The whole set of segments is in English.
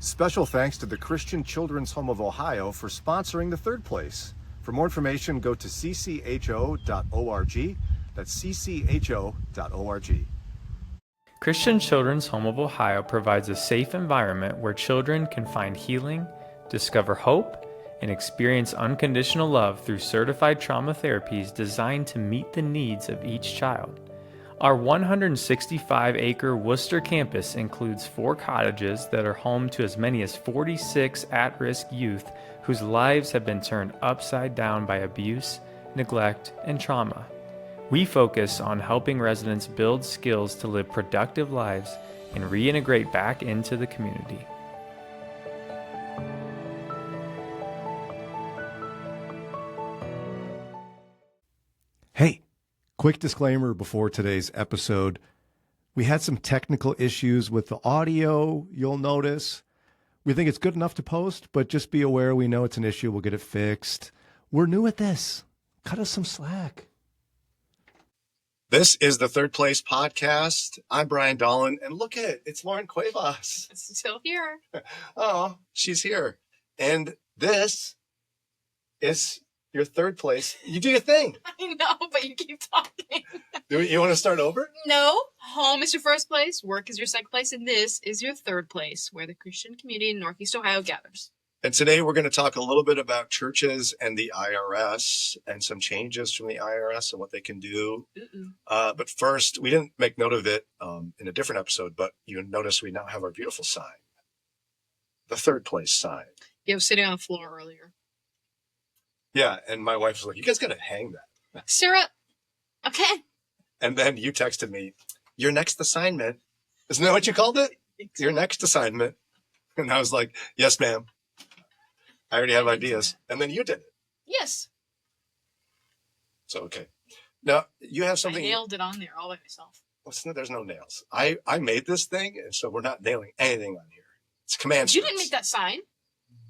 Special thanks to the Christian Children's Home of Ohio for sponsoring the third place. For more information, go to ccho.org. That's ccho.org. Christian Children's Home of Ohio provides a safe environment where children can find healing, discover hope, and experience unconditional love through certified trauma therapies designed to meet the needs of each child. Our 165-acre Worcester campus includes 4 cottages that are home to as many as 46 at-risk youth whose lives have been turned upside down by abuse, neglect, and trauma. We focus on helping residents build skills to live productive lives and reintegrate back into the community. Hey, quick disclaimer before today's episode. We had some technical issues with the audio, you'll notice. We think it's good enough to post, but just be aware we know it's an issue. We'll get it fixed. We're new at this. Cut us some slack. This is the Third Place Podcast. I'm Brian Dolan, and look at it. It's Lauren Cuevas. It's still here. Oh, she's here. And this is your third place. You do your thing. I know, but you keep talking. You want to start over? No. Home is your first place, work is your second place, and this is your third place, where the Christian community in Northeast Ohio gathers. And today we're going to talk a little bit about churches and the IRS and some changes from the IRS and what they can do. But first, we didn't make note of it in a different episode, but you notice we now have our beautiful sign. The third place sign. Yeah, I was sitting on the floor earlier. Yeah, and my wife was like, you guys got to hang that. Sarah, okay. And then you texted me, your next assignment. Isn't that what you called it? Your next assignment. And I was like, yes, ma'am. I already have ideas. And then you did it. Yes. So, okay. Now, you have something. I nailed it on there all by myself. There's no nails. I made this thing, and so we're not nailing anything on here. It's command strips. You didn't make that sign.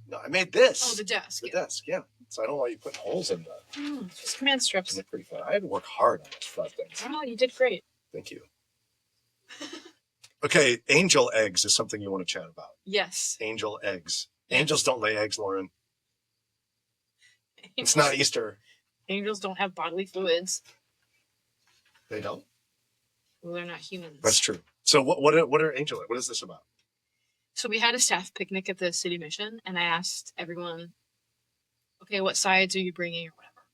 No, I made this. Oh, the desk. The desk, yeah. So I don't want you putting holes in the. It's just command strips. They're pretty fun. I had to work hard on those front things. Oh, you did great. Thank you. Okay, angel eggs is something you want to chat about. Yes. Angel eggs. Angels don't lay eggs, Lauren. It's not Easter. Angels don't have bodily fluids. They don't? Well, they're not humans. That's true. So what are angel eggs? What is this about? So we had a staff picnic at the city mission, and I asked everyone, okay, what sides are you bringing or whatever?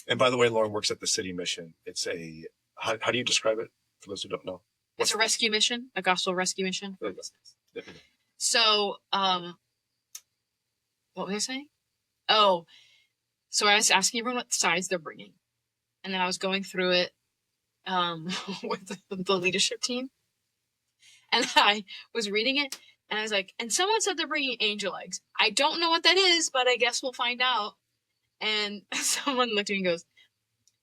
And by the way, Lauren works at the city mission. It's a, how do you describe it for those who don't know? It's a rescue mission, a gospel rescue mission for business. So, what was I saying? Oh, so I was asking everyone what sides they're bringing. And then I was going through it with the leadership team. And I was reading it, and I was like, and someone said they're bringing angel eggs. I don't know what that is, but I guess we'll find out. And someone looked at me and goes,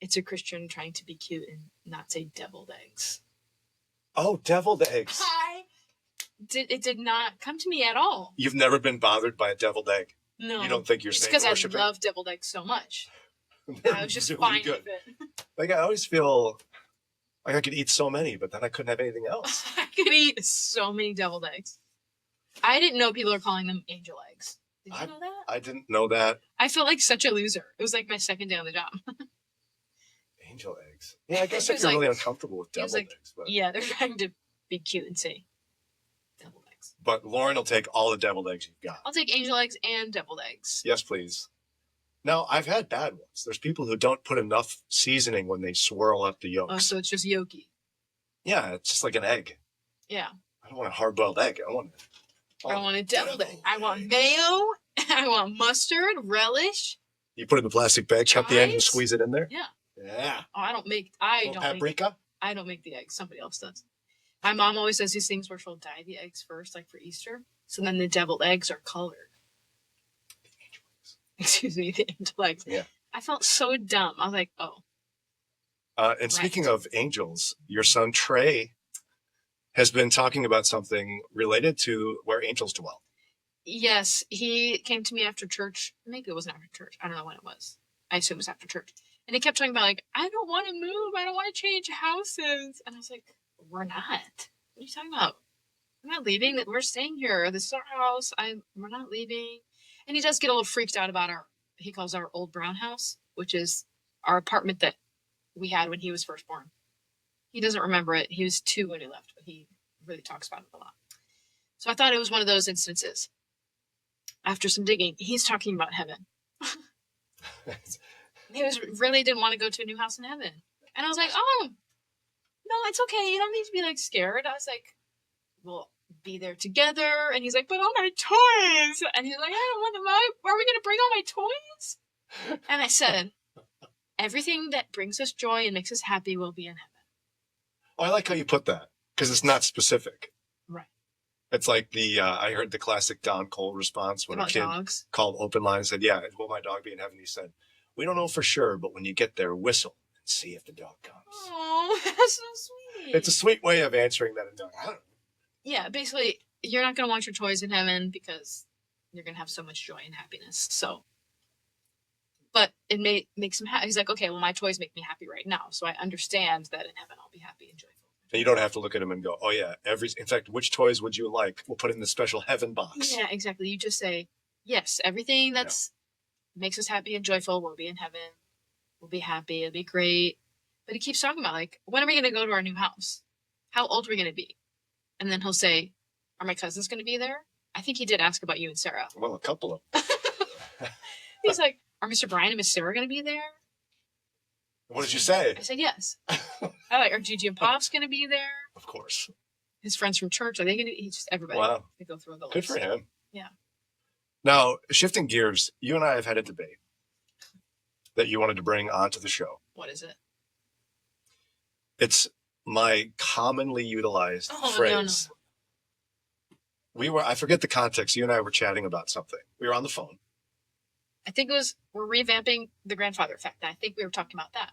it's a Christian trying to be cute and not say deviled eggs. Oh, deviled eggs. It did not come to me at all. You've never been bothered by a deviled egg? No. You don't think you're saying worshiping? It's because I love deviled eggs so much. I was just really fine good. with it. Like, I always feel like I could eat so many, but then I couldn't have anything else. I could eat so many deviled eggs. I didn't know people are calling them angel eggs. Did you know that? I didn't know that. I felt like such a loser. It was like my second day on the job. Angel eggs. Yeah, I guess if you're really uncomfortable with deviled eggs. But... Yeah, they're trying to be cute and say deviled eggs. But Lauren will take all the deviled eggs you've got. I'll take angel eggs and deviled eggs. Yes, please. Now, I've had bad ones. There's people who don't put enough seasoning when they swirl up the yolks. Oh, so it's just yolky. Yeah, it's just like an egg. Yeah. I don't want a hard-boiled egg. I want a deviled egg. I want mayo. I want mustard, relish. You put it in the plastic bag, cut the egg, and squeeze it in there? Yeah. Yeah. Oh, I don't make paprika? I don't make the eggs. Somebody else does. My mom always does these things where she'll dye the eggs first, like for Easter. So then the deviled eggs are colored. Excuse me, the angel eggs. Yeah. I felt so dumb. I was like, oh. And speaking of angels, your son Trey has been talking about something related to where angels dwell. Yes, he came to me after church. Maybe it wasn't after church. I don't know when it was. I assume it was after church. And he kept talking about, like, I don't want to move. I don't want to change houses. And I was like, we're not. What are you talking about? I'm not leaving. We're staying here. This is our house. We're not leaving. And he does get a little freaked out about he calls our old brown house, which is our apartment that we had when he was first born. He doesn't remember it. He was 2 when he left, but he really talks about it a lot. So I thought it was one of those instances. After some digging, he's talking about heaven. He really didn't want to go to a new house in heaven. And I was like, oh, no, it's okay. You don't need to be like scared. I was like, we'll be there together. And he's like, but all my toys. And he's like, I don't want them. Are we going to bring all my toys? And I said, everything that brings us joy and makes us happy will be in heaven. Oh, I like how you put that because it's not specific. Right. It's like I heard the classic Don Cole response when About a kid dogs. called open line and said, yeah, will my dog be in heaven? He said, we don't know for sure, but when you get there, whistle and see if the dog comes. Oh, that's so sweet. It's a sweet way of answering that. I don't know. Yeah, basically, you're not going to want your toys in heaven because you're going to have so much joy and happiness. So, but it makes him happy. He's like, okay, well, my toys make me happy right now. So I understand that in heaven I'll be happy and joyful. And you don't have to look at him and go, oh, yeah, in fact, which toys would you like? We'll put in the special heaven box. Yeah, exactly. You just say, yes, everything that's makes us happy and joyful will be in heaven. We'll be happy. It'll be great. But he keeps talking about, like, when are we going to go to our new house? How old are we going to be? And then he'll say, are my cousins going to be there? I think he did ask about you and Sarah. Well, a couple of them. He's like, are Mr. Brian and Miss Sarah going to be there? What did you say? I said, yes. I like, are Gigi and Pop's going to be there? Of course. His friends from church, are they going to? He's just everybody. Wow. They go through the list. Good for him. Yeah. Now, shifting gears, you and I have had a debate that you wanted to bring onto the show. What is it? It's my commonly utilized phrase. No. I forget the context. You and I were chatting about something. We were on the phone. I think we're revamping the grandfather effect. I think we were talking about that.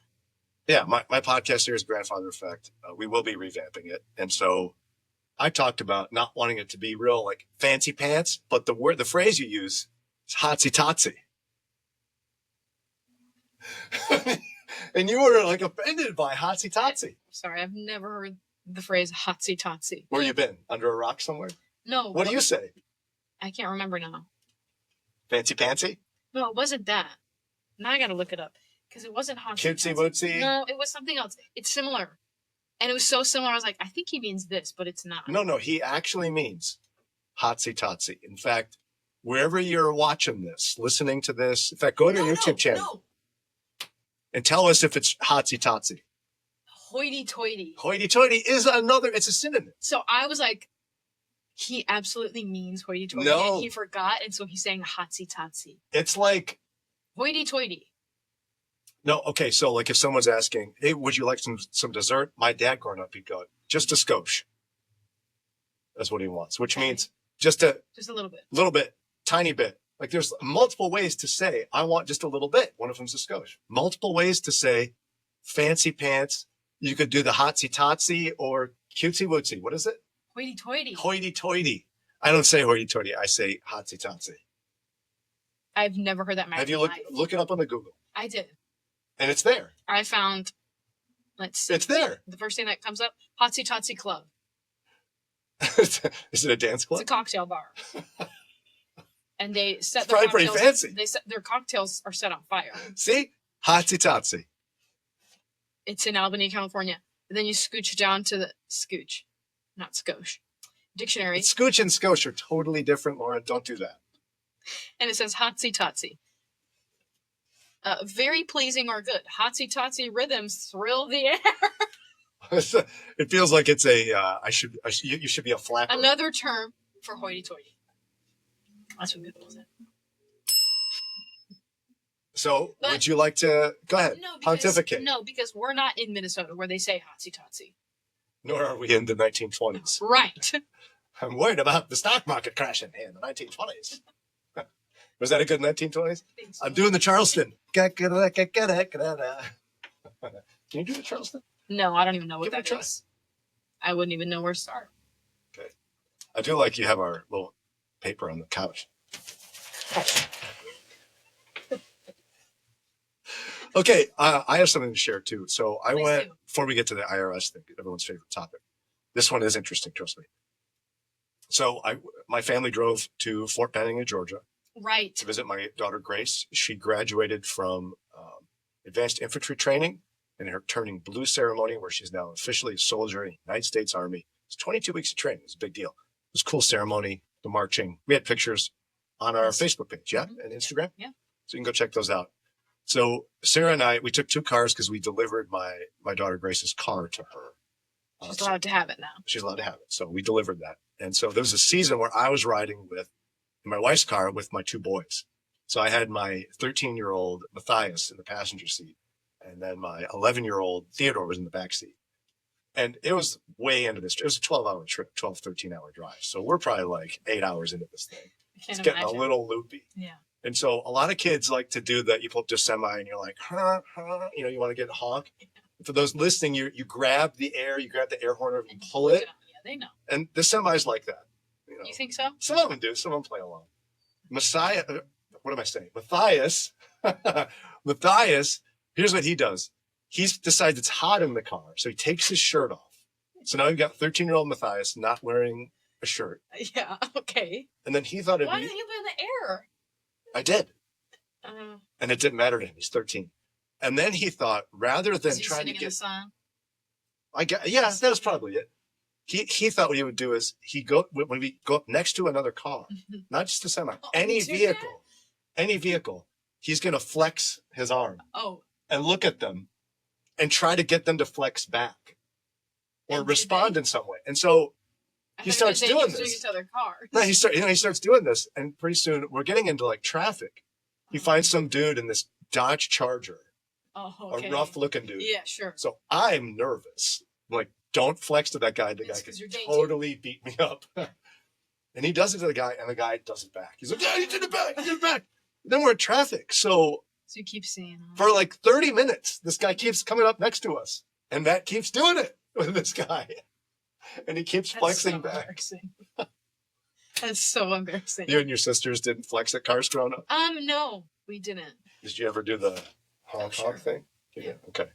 Yeah, my podcast here is Grandfather Effect. We will be revamping it. And so I talked about not wanting it to be real like fancy pants, but the phrase you use is hotsy totsy. And you were like offended by hotsy totsy. Sorry, I've never heard the phrase hotsy totsy. Where you been? Under a rock somewhere? No. What do you say? I can't remember now. Fancy pantsy? No, it wasn't that. Now I got to look it up because it wasn't hotsy. Cutesy wootsy? No, it was something else. It's similar. And it was so similar. I was like, I think he means this, but it's not. No, he actually means hotsy totsy. In fact, wherever you're watching this, listening to this, in fact, go to your YouTube channel and tell us if it's hotsy totsy. Hoity toity. Hoity toity is it's a synonym. So I was like, he absolutely means hoity toity. No. And he forgot. And so he's saying hotsy totsy. It's like hoity toity. No, okay. So like if someone's asking, hey, would you like some dessert? My dad growing up, he'd go, just a skosh. That's what he wants, which means just a little bit, tiny bit. Like there's multiple ways to say, I want just a little bit. One of them's a skosh. Multiple ways to say fancy pants. You could do the hotsy totsy or cutesy wootsy. What is it? Hoity toity. Hoity toity. I don't say hoity toity. I say hotsy totsy. I've never heard that. Have you look it up on the Google? I did. And it's there. I found, let's see. It's there. The first thing that comes up, Hotsy Totsy Club. Is it a dance club? It's a cocktail bar. And they set it's probably pretty fancy. Their cocktails are set on fire. See? Hotsy totsy. It's in Albany, California. And then you scooch down to the scooch, not skosh. Dictionary. Scooch and skosh are totally different, Lauren. Don't do that. And it says Hotsy Totsy. Very pleasing or good. Hotsy totsy rhythms thrill the air. It feels like it's you should be a flapper. Another term for hoity-toity. That's what Google said. So, would you like to go ahead? Pontificate. No, because we're not in Minnesota where they say hotsy totsy. Nor are we in the 1920s. Right. I'm worried about the stock market crashing in the 1920s. Was that a good 1920s? So. I'm doing the Charleston. Can you do the Charleston? No, I don't even know what that is. I wouldn't even know where to start. Okay. I do like you have our little paper on the couch. Okay, I have something to share too. So before we get to the IRS thing, everyone's favorite topic. This one is interesting, trust me. So my family drove to Fort Benning, Georgia, Right. to visit my daughter Grace. She graduated from advanced infantry training and her turning blue ceremony, where she's now officially a soldier in the United States Army. It's 22 weeks of training. It's a big deal. It was a cool ceremony, the marching. We had pictures on our Facebook page, and Instagram. Yeah. So you can go check those out. So Sarah and I, we took 2 cars because we delivered my daughter Grace's car to her. She's allowed to have it now. She's allowed to have it. So we delivered that. And so there was a season where I was riding in my wife's car with my 2 boys. So I had my 13-year-old Matthias in the passenger seat, and then my 11-year-old Theodore was in the back seat. And it was way into this. It was a 12-hour trip, 12, 13-hour drive. So we're probably like 8 hours into this thing. It's getting a little loopy. Yeah. And so a lot of kids like to do that. You pull up to a semi and you're like, you want to get a honk. For those listening, you grab the air horn and you pull it. Yeah, they know. And the semi's like that. You think so? Some of them do. Some of them play along. What am I saying? Matthias, here's what he does. He decides it's hot in the car, so he takes his shirt off. So now you've got 13-year-old Matthias not wearing a shirt. Yeah, okay. And then he thought Why didn't you put in the air? I did. And it didn't matter to him. He's 13. And then he thought, rather than trying to get... in the sun? that was probably it. He thought what he would do is when we go up next to another car, not just a semi, any vehicle, he's going to flex his arm and look at them and try to get them to flex back or respond in some way. And so he starts doing this. No, he starts doing this, and pretty soon we're getting into like traffic. He finds some dude in this Dodge Charger, a rough-looking dude. Yeah, sure. So I'm nervous. I'm like, don't flex to that guy. The guy could totally beat me up. And he does it to the guy, and the guy does it back. He's like, yeah, you did it back. You did it back. Then we're in traffic. So you keep seeing him. For like 30 minutes, this guy keeps coming up next to us. And Matt keeps doing it with this guy. And he keeps flexing back. That's so embarrassing. You and your sisters didn't flex at cars growing up? No, we didn't. Did you ever do the honk thing? Yeah. Okay.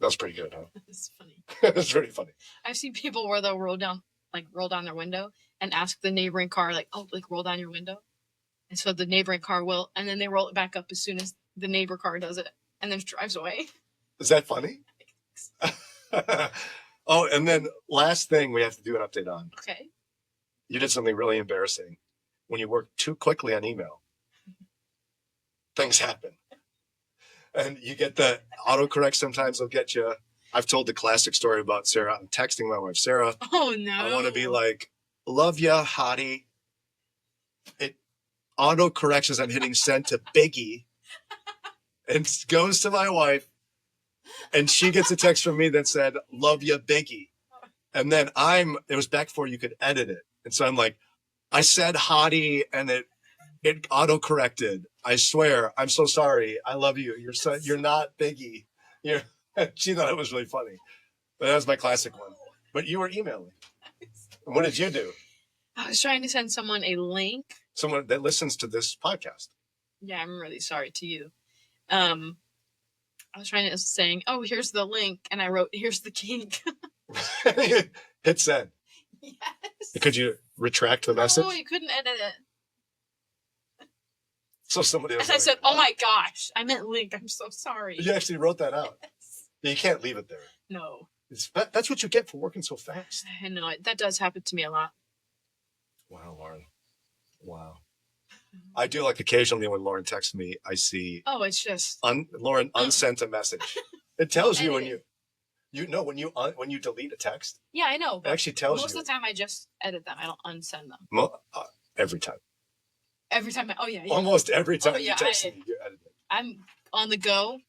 That was pretty good, huh? It's funny. It's pretty funny. I've seen people where they'll roll down their window and ask the neighboring car, roll down your window. And so the neighboring car will, and then they roll it back up as soon as the neighbor car does it, and then drives away. Is that funny? Oh, and then last thing we have to do an update on. Okay. You did something really embarrassing. When you work too quickly on email, things happen. And you get the autocorrect sometimes will get you. I've told the classic story about Sarah. I'm texting my wife, Sarah. Oh, no. I want to be like, love ya, hottie. It autocorrects as I'm hitting send to Biggie. And goes to my wife. And she gets a text from me that said, love ya, Biggie. And then it was back before you could edit it. And so I'm like, I said hottie and it auto-corrected. I swear, I'm so sorry. I love you. You're not Biggie. She thought it was really funny. But that was my classic one. But you were emailing. What did you do? I was trying to send someone a link. Someone that listens to this podcast. Yeah, I'm really sorry to you. I was trying to saying, oh, here's the link. And I wrote, here's the kink. Hit send. Yes. Could you retract the message? No, you couldn't edit it. So somebody else. And I said, oh my gosh, I meant link. I'm so sorry. You actually wrote that out. Yes. You can't leave it there. No. That's what you get for working so fast. I know. That does happen to me a lot. Wow, Lauren. Wow. I do like occasionally when Lauren texts me, I see. Oh, it's just. Lauren unsent a message. It tells you when when you delete a text. Yeah, I know. It actually tells you. Most of the time I just edit them. I don't unsend them. Every time. Every time. Yeah. Almost every time you text me, you edit it. I'm on the go.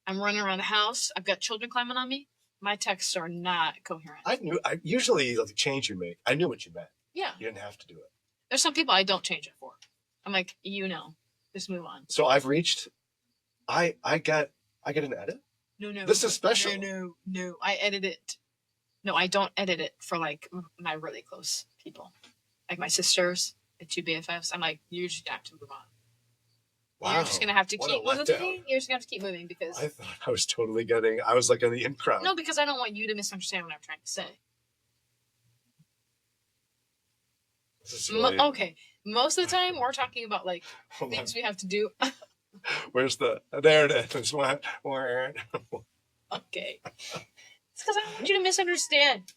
I'm running around the house. I've got children climbing on me. My texts are not coherent. I usually the change you make, I knew what you meant. Yeah. You didn't have to do it. There's some people I don't change it for. I'm like, just move on. So I've reached. I get an edit. No. This is special. No. I edit it. No, I don't edit it for like my really close people, like my sisters, the 2 BFFs. I'm like, you just have to move on. Wow. You're just gonna have to keep. You're just gonna have to keep moving because. I thought I was totally getting. I was like in the in crowd. No, because I don't want you to misunderstand what I'm trying to say. This is really... Okay. Most of the time, we're talking about like Hold on. things we have to do. Where's the... There it is. Okay. It's because I don't want you to misunderstand.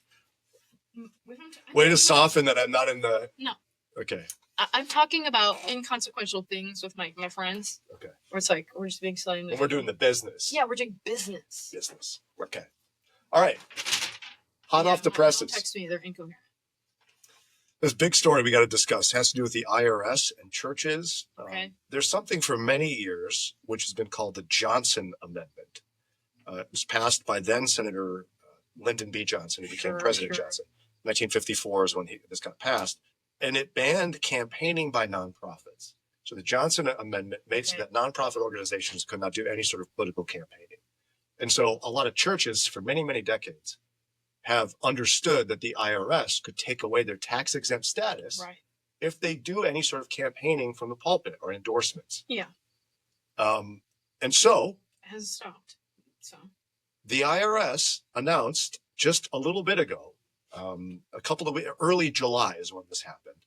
Way to soften that I'm not in the... No. Okay. I'm talking about inconsequential things with my friends. Okay. Where it's like, we're just being silly. And we're doing the business. Yeah, we're doing business. Business. Okay. All right. Hot off the presses. Don't text me, they're incoherent. This big story we got to discuss has to do with the IRS and churches. Okay. There's something for many years which has been called the Johnson Amendment. It was passed by then Senator Lyndon B. Johnson, who became President Johnson. 1954 is when this got passed. And it banned campaigning by nonprofits. So the Johnson Amendment made so that nonprofit organizations could not do any sort of political campaigning. And so a lot of churches for many, many decades have understood that the IRS could take away their tax-exempt status if they do any sort of campaigning from the pulpit or endorsements. Yeah. And so... It has stopped. So the IRS announced just a little bit ago, early July is when this happened,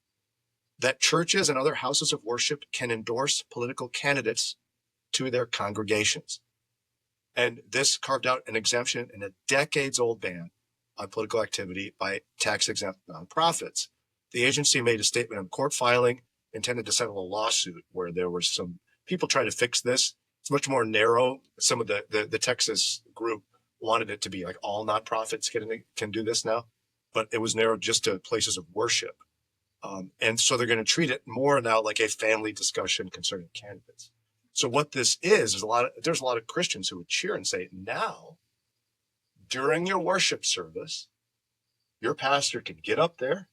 that churches and other houses of worship can endorse political candidates to their congregations. And this carved out an exemption in a decades-old ban on political activity by tax-exempt nonprofits. The agency made a statement in court filing intended to settle a lawsuit where there were some people trying to fix this. It's much more narrow. Some of the Texas group wanted it to be like all nonprofits can do this now, but it was narrowed just to places of worship. And so they're going to treat it more now like a family discussion concerning candidates. So what this is there's a lot of Christians who would cheer and say, now, during your worship service, your pastor can get up there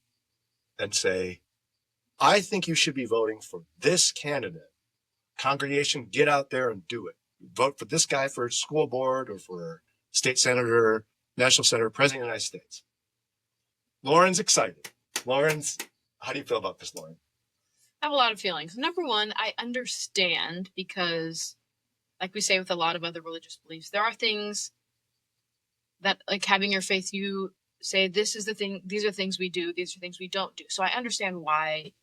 and say, I think you should be voting for this candidate. Congregation, get out there and do it. Vote for this guy for school board or for state senator, national senator, president of the United States. Lauren's excited. How do you feel about this, Lauren? I have a lot of feelings. Number one, I understand because, like we say with a lot of other religious beliefs, there are things that, like having your faith, you say, this is the thing, these are things we do, these are things we don't do. So I understand why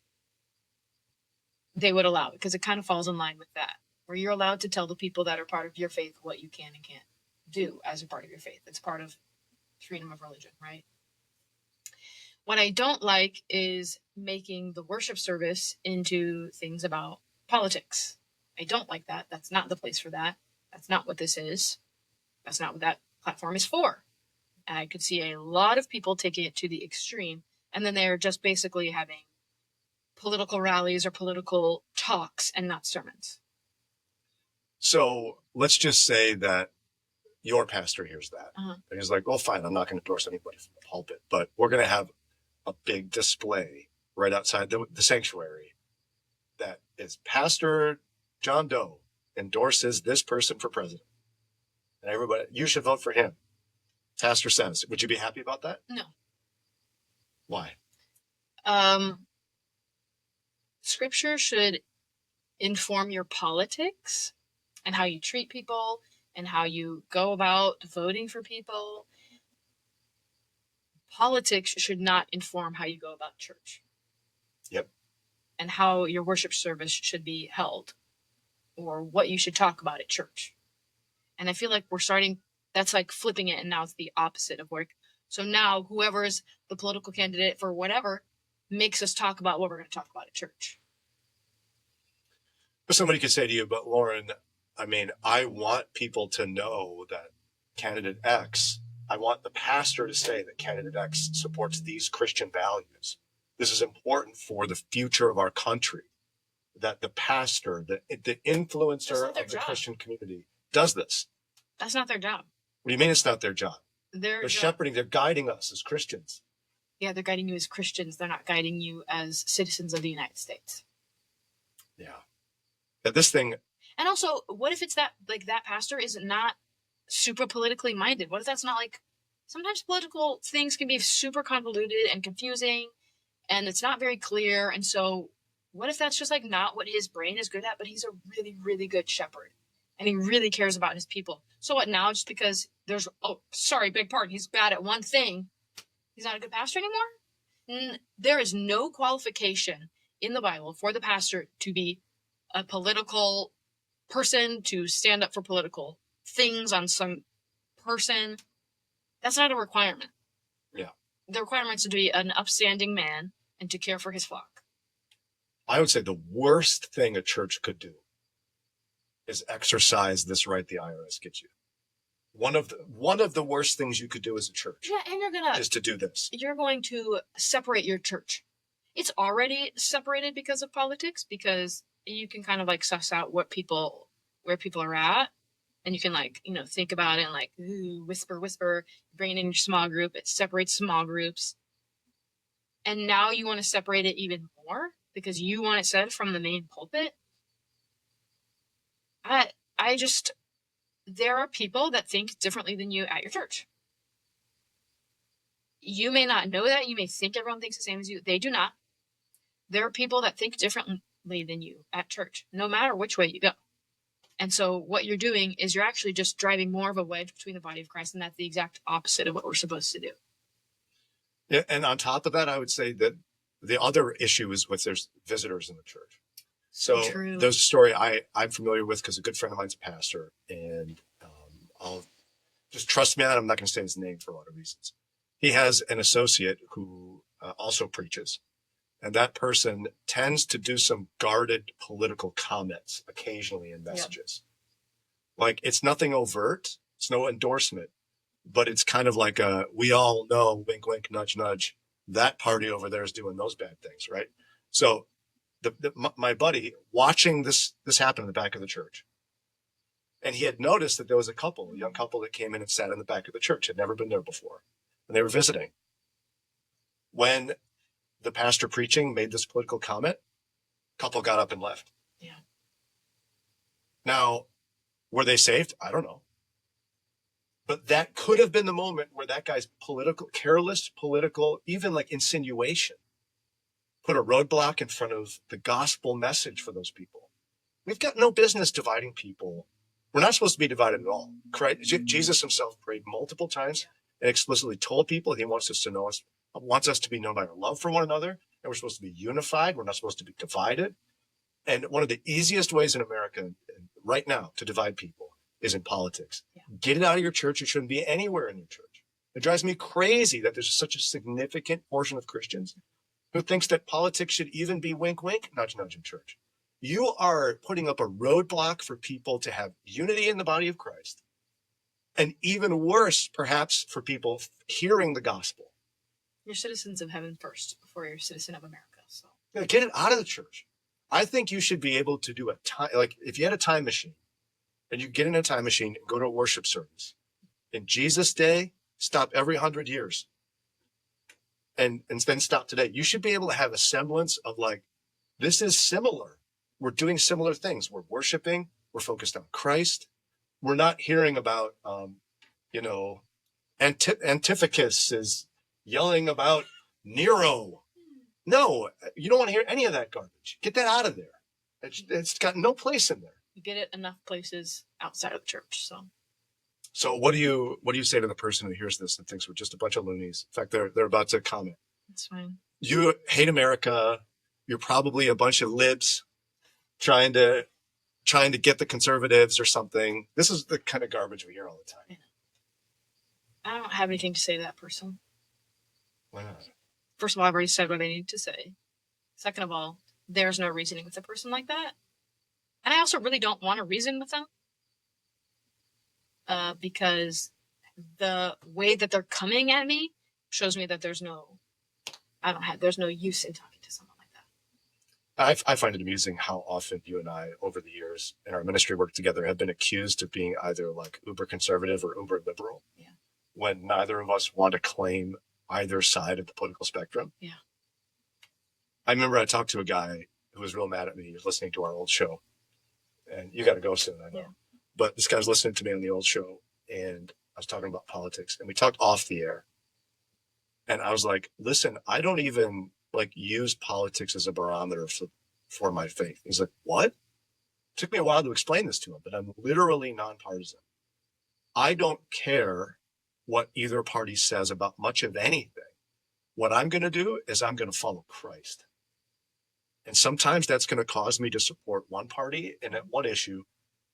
they would allow it, because it kind of falls in line with that, where you're allowed to tell the people that are part of your faith what you can and can't do as a part of your faith. It's part of freedom of religion, right? What I don't like is making the worship service into things about politics. I don't like that. That's not the place for that. That's not what this is. That's not what that platform is for. And I could see a lot of people taking it to the extreme, and then they're just basically having political rallies or political talks and not sermons. So let's just say that your pastor hears that. And he's like, well, fine, I'm not going to endorse anybody from the pulpit, but we're going to have a big display right outside the sanctuary that is Pastor John Doe endorses this person for president. And everybody, you should vote for him. Pastor says, would you be happy about that? No. Why? Scripture should inform your politics and how you treat people and how you go about voting for people. Politics should not inform how you go about church. Yep. And how your worship service should be held or what you should talk about at church. And I feel like that's like flipping it, and now it's the opposite of work. So now whoever's the political candidate for whatever makes us talk about what we're going to talk about at church. But somebody could say to you, but Lauren, I mean, I want people to know that candidate X, I want the pastor to say that candidate X supports these Christian values. This is important for the future of our country, that the pastor, the influencer of the Christian community does this. That's not their job. What do you mean it's not their job? They're shepherding, they're guiding us as Christians. Yeah, they're guiding you as Christians. They're not guiding you as citizens of the United States. Yeah. But this thing... And also, what if it's that pastor is not super politically minded? What if that's not sometimes political things can be super convoluted and confusing, and it's not very clear. And so what if that's just not what his brain is good at, but he's a really, really good shepherd and he really cares about his people? So what now? Just because beg pardon, he's bad at one thing, he's not a good pastor anymore? There is no qualification in the Bible for the pastor to be a political person, to stand up for political things on some person. That's not a requirement. Yeah. The requirement is to be an upstanding man and to care for his flock. I would say the worst thing a church could do is exercise this right the IRS gives you. One of the worst things you could do as a church Yeah, and is to do this. You're going to separate your church. It's already separated because of politics, because you can kind of like suss out where people are at, and you can like, think about it and like, ooh, whisper, bring it in your small group. It separates small groups. And now you want to separate it even more because you want it said from the main pulpit. There are people that think differently than you at your church. You may not know that. You may think everyone thinks the same as you. They do not. There are people that think differently than you at church, no matter which way you go. And so what you're doing is you're actually just driving more of a wedge between the body of Christ, and that's the exact opposite of what we're supposed to do. Yeah, and on top of that, I would say that the other issue is with there's visitors in the church. So True. There's a story I'm familiar with because a good friend of mine's a pastor, and I'll just trust me on it. I'm not going to say his name for a lot of reasons. He has an associate who also preaches, and that person tends to do some guarded political comments occasionally in messages. Yep. Like, it's nothing overt. It's no endorsement, but it's kind of like we all know, wink, wink, nudge, nudge, that party over there is doing those bad things, right? So my buddy watching this happen in the back of the church, and he had noticed that there was a young couple that came in and sat in the back of the church, had never been there before, and they were visiting. When the pastor preaching made this political comment, couple got up and left. Yeah. Now, were they saved? I don't know. But that could have been the moment where that guy's careless political, even like insinuation, put a roadblock in front of the gospel message for those people. We've got no business dividing people. We're not supposed to be divided at all. Jesus himself prayed multiple times and explicitly told people he wants us to know us, wants us to be known by our love for one another, and we're supposed to be unified. We're not supposed to be divided. And one of the easiest ways in America right now to divide people is in politics. Yeah. Get it out of your church. It shouldn't be anywhere in your church. It drives me crazy that there's such a significant portion of Christians who thinks that politics should even be wink, wink, nudge, nudge in church. You are putting up a roadblock for people to have unity in the body of Christ. And even worse, perhaps, for people hearing the gospel. You're citizens of heaven first before you're a citizen of America. So get it out of the church. I think you should be able to do a time, like if you had a time machine and you get in a time machine and go to a worship service in Jesus' day, stop every 100 years and then stop today. You should be able to have a semblance of like, this is similar. We're doing similar things. We're worshiping. We're focused on Christ. We're not hearing about, Antiochus is yelling about Nero. No, you don't want to hear any of that garbage. Get that out of there. It's got no place in there. You get it enough places outside of the church. So what do you say to the person who hears this and thinks we're just a bunch of loonies? In fact, they're about to comment. That's fine. You hate America. You're probably a bunch of libs trying to get the conservatives or something. This is the kind of garbage we hear all the time. Yeah. I don't have anything to say to that person. Why not? First of all, I've already said what I need to say. Second of all, there's no reasoning with a person like that. And I also really don't want to reason with them. Because the way that they're coming at me shows me that there's no use in talking to someone like that. I find it amusing how often you and I, over the years in our ministry work together, have been accused of being either like uber conservative or uber liberal. Yeah. When neither of us want to claim either side of the political spectrum. Yeah. I remember I talked to a guy who was real mad at me. He was listening to our old show. And you got to go soon, I know. Yeah. But this guy was listening to me on the old show, and I was talking about politics, and we talked off the air. And I was like, listen, I don't even use politics as a barometer for my faith. He's like, what? It took me a while to explain this to him, but I'm literally nonpartisan. I don't care what either party says about much of anything, What I'm going to do is I'm going to follow Christ. And sometimes that's going to cause me to support one party in one issue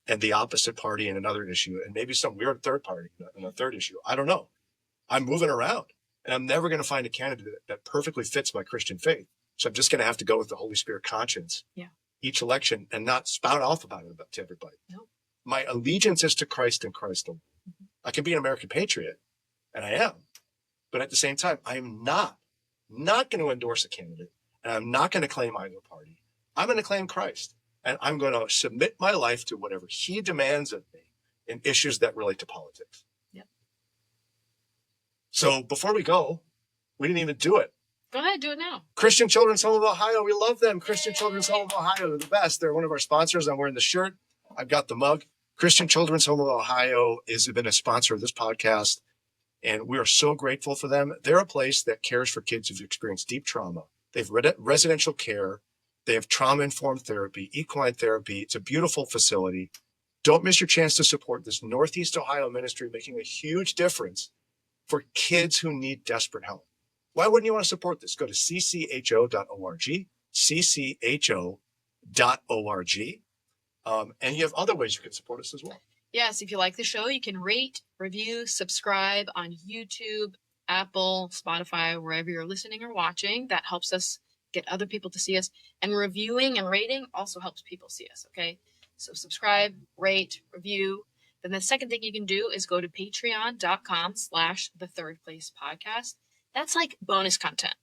and the opposite party in another issue, and maybe some weird third party in a third issue. I don't know. I'm moving around, and I'm never going to find a candidate that perfectly fits my Christian faith. So I'm just going to have to go with the Holy Spirit conscience each election and not spout off about it to everybody. Nope. My allegiance is to Christ and Christ alone. I can be an American patriot, and I am. But at the same time, I am not going to endorse a candidate, and I'm not going to claim either party. I'm going to claim Christ, and I'm going to submit my life to whatever he demands of me in issues that relate to politics. Yep. So before we go, we didn't even do it. Go ahead, do it now. Christian Children's Home of Ohio, we love them. Christian Children's Home of Ohio, they're the best. They're one of our sponsors. I'm wearing the shirt. I've got the mug. Christian Children's Home of Ohio has been a sponsor of this podcast, and we are so grateful for them. They're a place that cares for kids who've experienced deep trauma. They've residential care. They have trauma-informed therapy, equine therapy. It's a beautiful facility. Don't miss your chance to support this Northeast Ohio ministry, making a huge difference for kids who need desperate help. Why wouldn't you want to support this? Go to ccho.org, ccho.org. And you have other ways you can support us as well. Yes, if you like the show, you can rate, review, subscribe on YouTube, Apple, Spotify, wherever you're listening or watching. That helps us get other people to see us. And reviewing and rating also helps people see us, okay? So subscribe, rate, review. Then the second thing you can do is go to patreon.com/thethirdplacepodcast. That's like bonus content.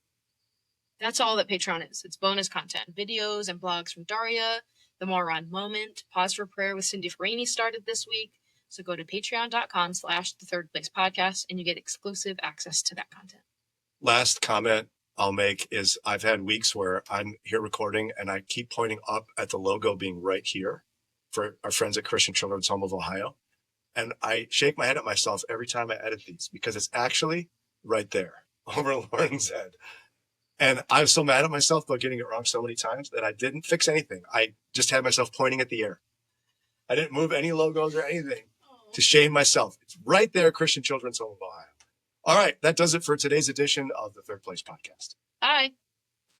That's all that Patreon is. It's bonus content. Videos and blogs from Daria. The Moron Moment. Pause for Prayer with Cindy Ferrini started this week. So go to patreon.com/thethirdplacepodcast and you get exclusive access to that content. Last comment I'll make is I've had weeks where I'm here recording and I keep pointing up at the logo being right here for our friends at Christian Children's Home of Ohio. And I shake my head at myself every time I edit these because it's actually right there over Lauren's head. And I'm so mad at myself about getting it wrong so many times that I didn't fix anything. I just had myself pointing at the air. I didn't move any logos or anything to shame myself. It's right there, Christian Children's Home of Ohio. All right, that does it for today's edition of the Third Place Podcast. Bye.